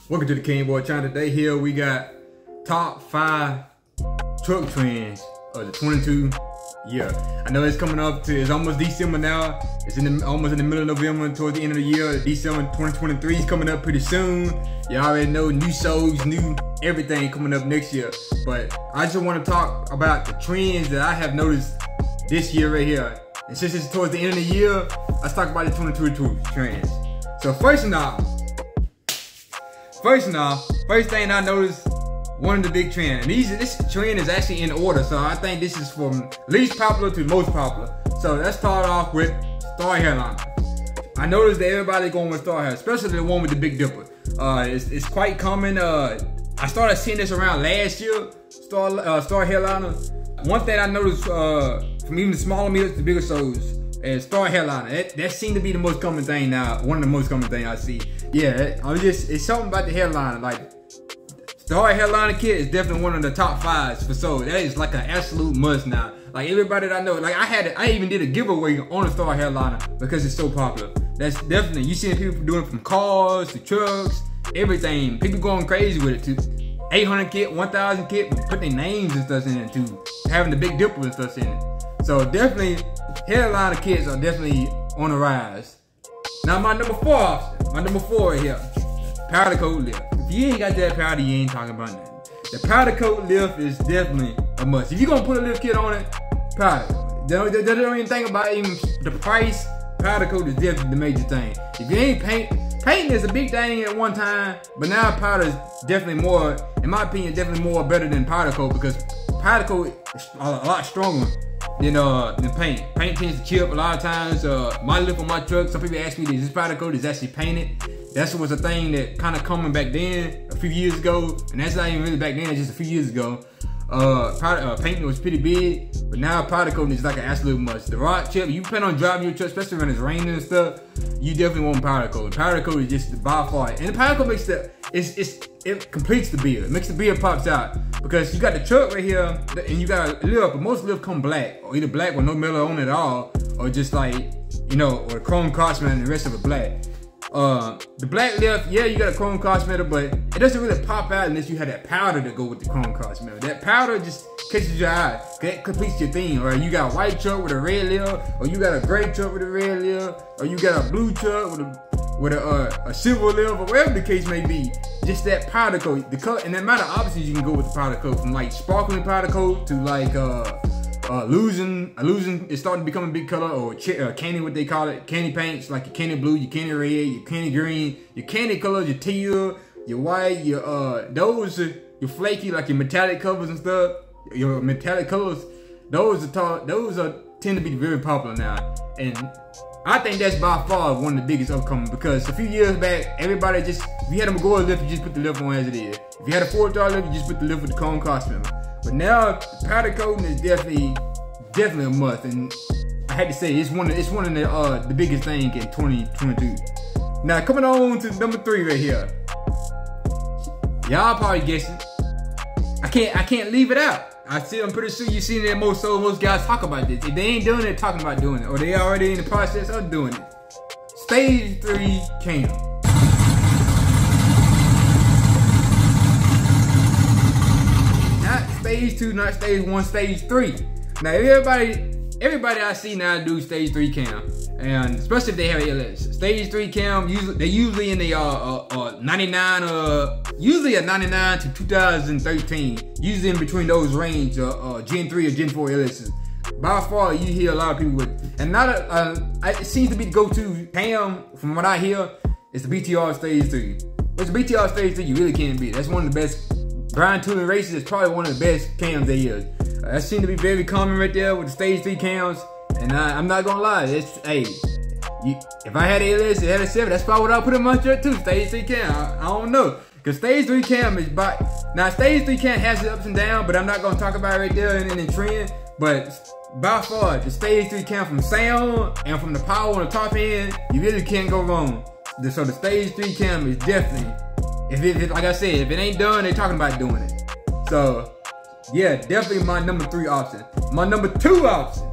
Welcome to the King Boy channel. Today here we got top 5 truck trends of the 22 year. I know it's coming up to, it's almost December now. It's almost in the middle of November, towards the end of the year. December 2023 is coming up pretty soon. You already know new shows, new everything coming up next year. But I just want to talk about the trends that I have noticed this year right here. And since it's towards the end of the year, let's talk about the 2022 trends. So first thing I noticed, one of the big trends, and this trend is actually in order, so I think this is from least popular to most popular. So let's start off with star hairline. I noticed that everybody going with star hair, especially the one with the Big Dipper. It's quite common. I started seeing this around last year, star hairliner. One thing I noticed from even the smaller meals to bigger shows is star hairliner. That seemed to be the most common thing now. One of the most common things I see. Yeah, it's something about the hairline. Like star hairliner kit is definitely one of the top 5s for so. That is like an absolute must now. Like everybody that I know, like I even did a giveaway on a star hairliner because it's so popular. That's definitely, you seeing people doing it from cars to trucks, everything. People going crazy with it too. 800 kit, 1000 kit, putting their names and stuff in it too. Having the Big Dipper and stuff in it. So definitely, hairliner kits are definitely on the rise. Now my number 4 option, my number 4 right here, powder coat lift. If you ain't got that powder, you ain't talking about nothing. The powder coat lift is definitely a must. If you're gonna put a lift kit on it, powder. They don't even think about even the price. Powder coat is definitely the major thing. If you ain't painting is a big thing at one time, but now powder is definitely more, in my opinion, definitely more better than powder coat because powder coat is a lot stronger than paint. Paint tends to chip a lot of times. My lift on my truck, some people ask me, is this powder coat is actually painted? That was a thing that kind of coming back then, a few years ago, and that's not even really back then, it's just a few years ago. Painting was pretty big, but now powder coating is like an absolute must. The rock chip, you plan on driving your truck, especially when it's raining and stuff, you definitely want powder coat. Powder coat is just by far, and the powder coat makes it completes the build. It makes the build pops out because you got the truck right here, and you got a lift, but most lifts come black, or either black with no metal on it at all, or just like, you know, or chrome crossman and the rest of it black. The black lift, yeah, you got a chrome cross metal, but it doesn't really pop out unless you have that powder to go with the chrome cross metal. That powder just catches your eye. That completes your theme. Or you got a white truck with a red lift, or you got a gray truck with a red lift, or you got a blue truck with a silver lift, or whatever the case may be. Just that powder coat, the color, and the amount of options you can go with the powder coat, from like sparkling powder coat to like illusion is starting to become a big color, or candy, what they call it, candy paints, like your candy blue, your candy red, your candy green, your candy colors, your teal, your white, your those are your flaky, like your metallic covers and stuff. Your metallic colors, those tend to be very popular now, and I think that's by far one of the biggest upcoming, because a few years back, everybody just, if you had a Magora lift, you just put the lift on as it is. If you had a 4-star lift, you just put the lift with the chrome cross metal. But now, powder coating is definitely a must, and I had to say it's one of the biggest things in 2022. Now coming on to number 3 right here. Y'all probably guessing. I can't leave it out. I'm pretty sure you seen that most guys talk about this. If they ain't doing it, talking about doing it, or they already in the process of doing it. Stage 3 cam. Not stage 2, not stage 1, stage 3. Now everybody I see now do stage 3 cam, and especially if they have ALS. Stage 3 cam, they usually in the 99, usually a 99 to 2013, usually in between those range, Gen 3 or Gen 4 ALSs. By far, you hear a lot of people with, and it seems to be the go-to cam from what I hear. It's the BTR stage 3. It's the BTR stage 3, you really can't beat. That's one of the best. Brian Tooling Races is probably one of the best cams they use. That seems to be very common right there with the stage 3 cams, and I'm not gonna lie, if I had ALS and had a 7, that's probably what I put in my truck too, stage 3 cam. I don't know, because stage 3 cam is now stage 3 cam has its ups and downs, but I'm not gonna talk about it right there in the trend. But by far, the stage 3 cam from sound and from the power on the top end, you really can't go wrong. So the stage 3 cam is definitely, like I said, if it ain't done, they talking about doing it. So yeah, definitely my number 3 option. My number 2 option.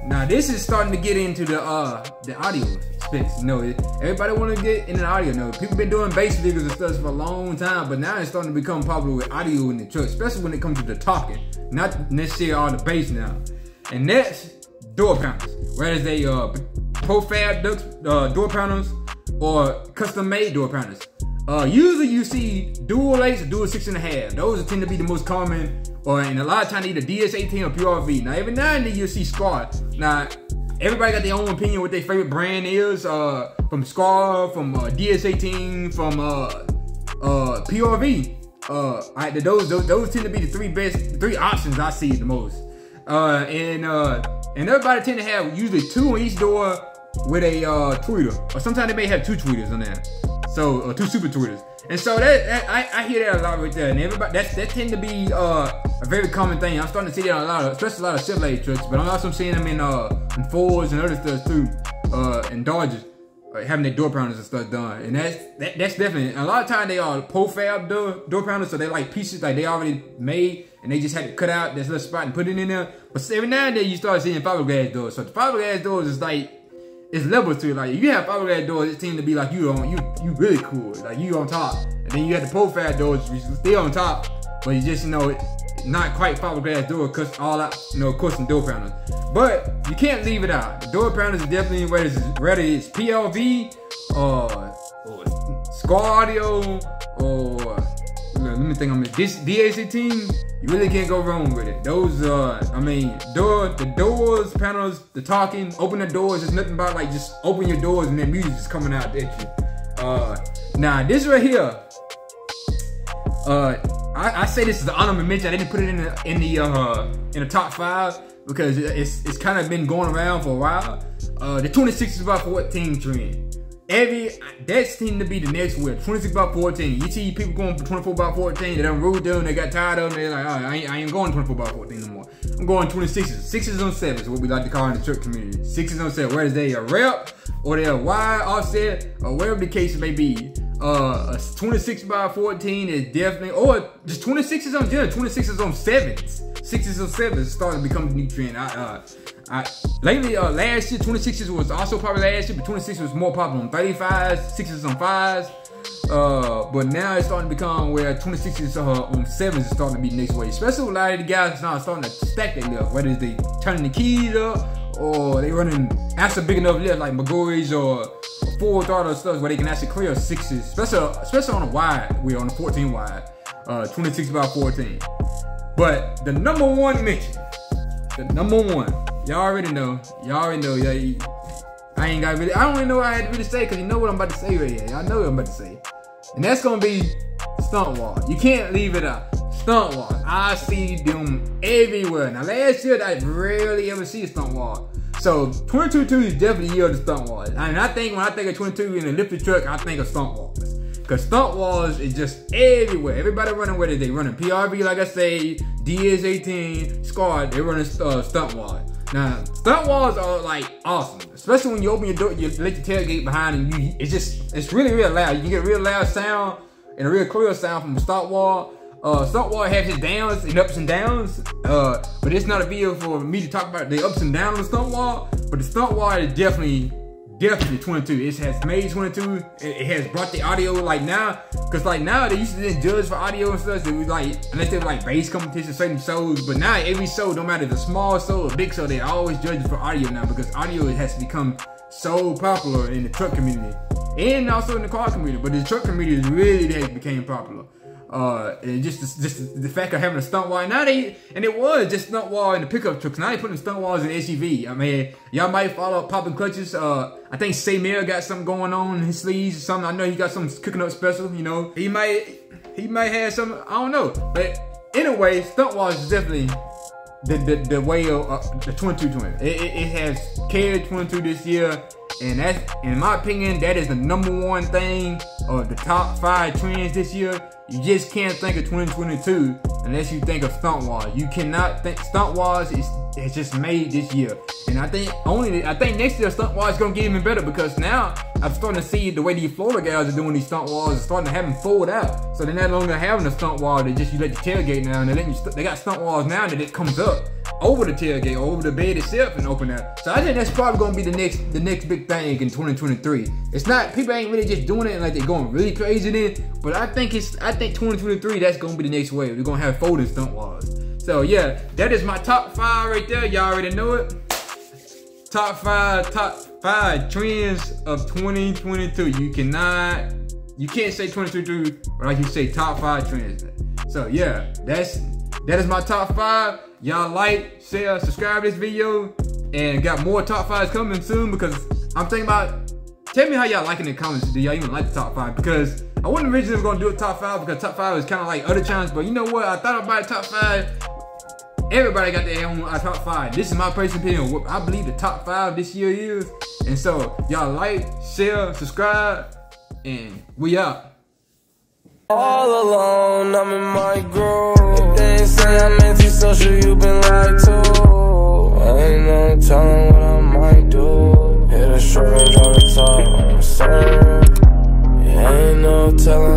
Now this is starting to get into the audio specs. You know, everybody want to get in the audio. You know, people been doing bass figures and stuff for a long time, but now it's starting to become popular with audio in the truck, especially when it comes to the talking, not necessarily all the bass now. And that's door pounders, whether they profab door pounders or custom made door pounders. Usually you see dual 8s or dual 6.5. Those tend to be the most common, and a lot of times either DS18 or PRV. Now every now and then you'll see Scar. Now everybody got their own opinion what their favorite brand is. From Scar, from DS18, from PRV. Those tend to be the three options I see the most. And everybody tend to have usually 2 on each door with a tweeter, or sometimes they may have 2 tweeters on there. So 2 super tweeters, and so that I hear that a lot right there, and everybody that tend to be a very common thing. I'm starting to see that a lot, especially a lot of Chevrolet trucks, but I'm also seeing them in Fords and other stuff too, and Dodges, having their door pounders and stuff done, and that's definitely. A lot of times they are profab door pounders, so they're like pieces like they already made, and they just had to cut out this little spot and put it in there. But every now and then you start seeing fiberglass doors. So the fiberglass doors is like, it's levels to it. Like if you have fiberglass doors, it seems to be like you really cool, like you on top. And then you have the profile doors, which is still on top, but you just not quite fiberglass door, cause all out, custom door pounders. But you can't leave it out. The door pounders is definitely whether it's PLV or Scar Audio or let me think. This DS18. You really can't go wrong with it. Those, the doors, panels, the talking, open the doors. It's nothing about like just open your doors and then music is coming out at you. Now this right here, I say this is the honorable mention. I didn't put it in the top 5 because it's kind of been going around for a while. The 26x14 trend. That seemed to be the next whip. 26x14. You see people going for 24x14. They done ruled them. They got tired of them. They're like, oh, I ain't going 24x14 no more. I'm going 26s. 6s on 7s, what we like to call in the truck community. 6s on 7. Whether they a rep or they're a wide offset or whatever the case may be. A 26x14 is definitely, or just 26s on general. 26s on 7s. 6s on 7s is starting to become the new trend. Lately, last year, 26s was also popular last year, but 26 was more popular on 35s, 6s on 5s. But now it's starting to become where 26s on 7s is starting to be the next way. Especially with a lot of the guys now starting to stack their lift, whether it's they turning the keys up or they running actual big enough lift like Magories or Ford Auto stuff where they can actually clear 6s, especially on a wide wheel, on the 14 wide, 26x14. But the number one mention, y'all already know. I don't really know what I had to really say because you know what I'm about to say right here. Y'all know what I'm about to say. And that's gonna be stunt walls. You can't leave it out. Stunt walls. I see them everywhere. Now last year I rarely ever see a stunt wall. So 22 is definitely the year of the stunt walls. And I think when I think of 22 in a lifted truck, I think of stunt walls. Cause stunt walls is just everywhere. Everybody running with it. They running PRV, like I say, DS18, Scar. They running stunt walls. Now stunt walls are like awesome, especially when you open your door, you let the tailgate behind, and it's really real loud. You can get a real loud sound and a real clear sound from a stunt wall. Stunt wall has its downs and ups and downs, but it's not a video for me to talk about the ups and downs of the stunt wall. But the stunt wall is definitely 22. It has made 22. It has brought the audio like now, cause like now they used to just judge for audio and stuff. It was like unless they were like bass competition, certain shows. But now every show, no matter if it's a small show or big show, they always judge for audio now because audio has become so popular in the truck community and also in the car community. But the truck community really has became popular. And just the fact of having a stunt wall. Now it was just stunt wall in the pickup trucks. Now they putting stunt walls in the SUV. I mean, y'all might follow Popping Clutches. I think Samir got something going on in his sleeves or something. I know he got something cooking up special, you know. He might have something, I don't know. But anyway, stunt walls is definitely the way of the 22 twin. It has carried 22 this year. And that's, in my opinion, that is the #1 thing or the top 5 trends this year. You just can't think of 2022 unless you think of stunt walls. You cannot think stunt walls is just made this year. And I think next year stunt walls is gonna get even better because now I'm starting to see the way these Florida guys are doing these stunt walls is starting to have them fold out. So they're no longer having a stunt wall. You let the tailgate now, and they got stunt walls now that it comes up. over the tailgate or over the bed itself and open that. So I think that's probably gonna be the next big thing in 2023. It's not, people ain't really just doing it and like they're going really crazy then, but I think 2023, that's gonna be the next wave. We're gonna have folding stunt walls. So yeah, that is my top 5 right there. Y'all already know it. Top five trends of 2022. You can't say 2022 like you say top 5 trends. So yeah, that is my top 5. Y'all like, share, subscribe to this video, and got more top 5s coming soon because I'm thinking about, tell me how y'all like in the comments. Do y'all even like the top 5? Because I wasn't originally gonna do a top 5 because top 5 is kind of like other channels, but you know what? I thought about top 5. Everybody got their own top 5. This is my personal opinion. What I believe the top 5 this year is. And so y'all like, share, subscribe, and we out. All alone, I'm in my groove. If they ain't say I'm anti-social, you been lied to. Ain't no telling what I might do. Hit a short range on the top, I'm certain. Ain't no telling.